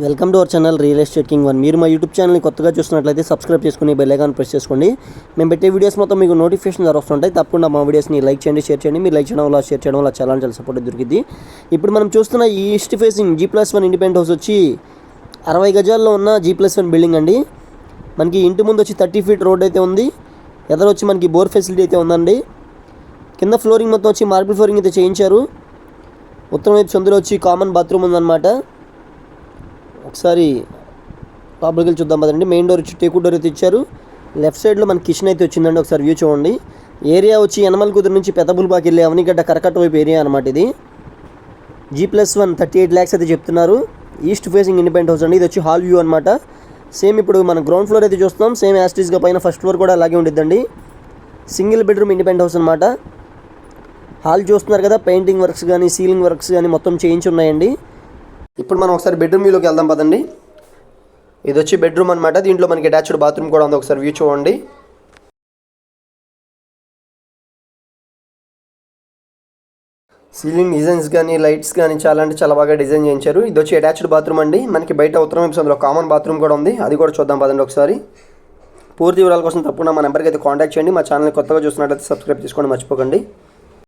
Welcome to our channel real estate king one. మీరు మా YouTube ఛానల్ని కొత్తగా చూస్తున్నట్లయితే సబ్స్క్రైబ్ చేసుకుని బెల్ ఐకాన్ ప్రెస్ చేసుకోండి. మేము పెట్టే వీడియోస్ మొత్తం మీకు నోటిఫికేషన్ ద్వారా వస్తుంటాయి. తప్పకుండా మా వీడియోస్ని లైక్ చేయండి, షేర్ చేయండి. మీరు లైక్ చేయడం వల్ల, షేర్ చేయడం వల్ల చాలా సపోర్ట్ దొరికింది. ఇప్పుడు మనం చూస్తున్న ఈ east facing G+1 independent house వచ్చి 60 గజాల్లో ఉన్న G+1 బిల్డింగ్ అండి. మనకి ఇంటి ముందు వచ్చి 30 ఫీట్ రోడ్ అయితే ఉంది. ఎదర వచ్చి మనకి బోర్ ఫెసిలిటీ అయితే ఉందండి. కింద ఫ్లోరింగ్ మొత్తం వచ్చి మార్బుల్ ఫ్లోరింగ్ అయితే చేయించారు. ఉత్తరం వైపు సందులో వచ్చి కామన్ బాత్రూమ్ ఉందన్నమాట. ఒకసారి లోపలికి వెళ్ళి చూద్దాం పదండి. మెయిన్ డోర్ వచ్చి టేకు డోర్ అయితే ఇచ్చారు. లెఫ్ట్ సైడ్లో మనకి కిచెన్ అయితే వచ్చిందండి. ఒకసారి వ్యూ చూడండి. ఏరియా వచ్చి యనమల కుదురు నుంచి పెద్దబుల్బాకి వెళ్ళి అవనిగడ్డ కరకట్ట వైపు ఏరియా అనమాట. ఇది G+1 38 lakhs అయితే చెప్తున్నారు. ఈస్ట్ ఫేసింగ్ ఇండిపెండెంట్ హౌస్ అండి. ఇది వచ్చి హాల్ వ్యూ అనమాట. సేమ్ ఇప్పుడు మనం గ్రౌండ్ ఫ్లోర్ అయితే చూస్తున్నాం. సేమ్ యాస్టీస్గా పైన ఫస్ట్ ఫ్లోర్ కూడా అలాగే ఉండిద్దండి. సింగిల్ బెడ్రూమ్ ఇండిపెండెంట్ హౌస్ అనమాట. హాల్ చూస్తున్నారు కదా, పెయింటింగ్ వర్క్స్ కానీ సీలింగ్ వర్క్స్ కానీ మొత్తం చేయించి ఉన్నాయండి. ఇప్పుడు మనం ఒకసారి బెడ్రూమ్ వ్యూలోకి వెళ్దాం పదండి. ఇది వచ్చి బెడ్రూమ్ అనమాట. దీంట్లో మనకి అటాచ్డ్ బాత్రూమ్ కూడా ఉంది. ఒకసారి వ్యూ చూడండి. సీలింగ్ డిజైన్స్ కానీ లైట్స్ కానీ చాలా అంటే చాలా బాగా డిజైన్ చేయించారు. ఇది వచ్చి అటాచ్డ్ బాత్రూమ్ అండి. మనకి బయట ఉత్తరం వైపు అందులో కామన్ బాత్రూమ్ కూడా ఉంది. అది కూడా చూద్దాం పదండి ఒకసారి. పూర్తి వివరాల కోసం తప్పకుండా మా నెంబర్కి అయితే కాంటాక్ట్ చేయండి. మా ఛానల్ కొత్తగా చూస్తున్నట్లయితే సబ్స్క్రైబ్ చేసుకోండి మర్చిపోకండి.